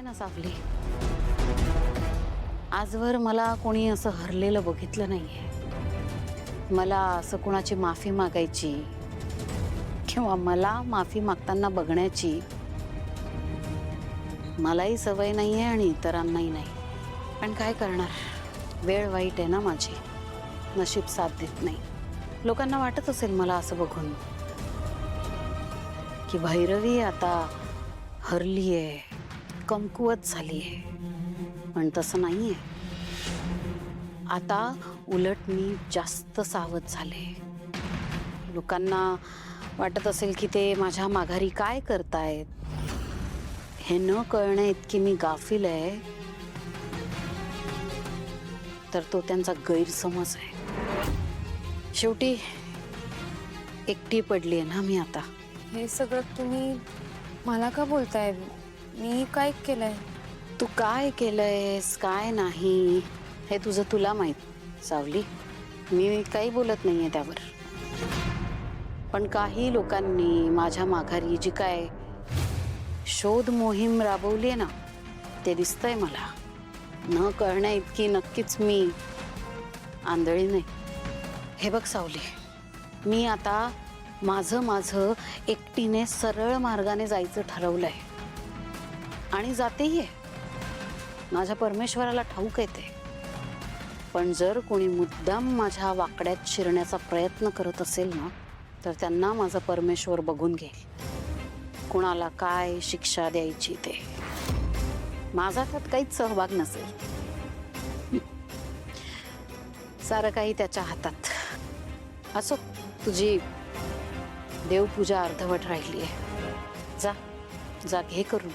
आहे ना सावली, आजवर मला कोणी असं हरलेलं बघितलं नाहीये। मला असं कोणाची माफी मागायची किंवा मला माफी मागताना बघण्याची मलाही सवय नाहीये आणि इतरांनाही नाही। पण काय करणार, वेळ वाईट आहे ना माझी, नशीब साथ देत नाही। लोकांना वाटत असेल मला असं बघून की भैरवी आता हरलीये, कमकुवत झालीये, पण तसं नाहीये। आता उलट मी जास्त सावध झाले। लोकांना वाटत असेल की ते माझ्या माघारी काय करतायत, हे न कळणे इतकी मी गाफील आहे तर तो त्यांचा गैरसमज आहे। शेवटी एकटी पडली आहे ना मी आता। हे सगळं तुम्ही मला का बोलताय? मी काय केलंय? तू काय केलंयस काय नाही हे तुझं तुला माहित सावली। मी काही बोलत नाहीये त्यावर, पण काही लोकांनी माझ्या माघारी जी काय शोध मोहीम राबवली ना, ते दिसतंय मला। न कळण्या इतकी नक्कीच मी आंधळी नाही। हे बघ सावली, मी आता माझं एकटीने सरळ मार्गाने जायचं ठरवलंय आणि जातेही आहे। माझ्या परमेश्वराला ठाऊक आहे ते। पण जर कोणी मुद्दाम माझ्या वाकड्यात शिरण्याचा प्रयत्न करत असेल ना, तर त्यांना माझा परमेश्वर बघून घेईल, कुणाला काय शिक्षा द्यायची ते। माझा त्यात काहीच सहभाग नसेल, सारं काही त्याच्या हातात। असो, तुझी देवपूजा अर्धवट राहिली आहे, जा जा घे करून।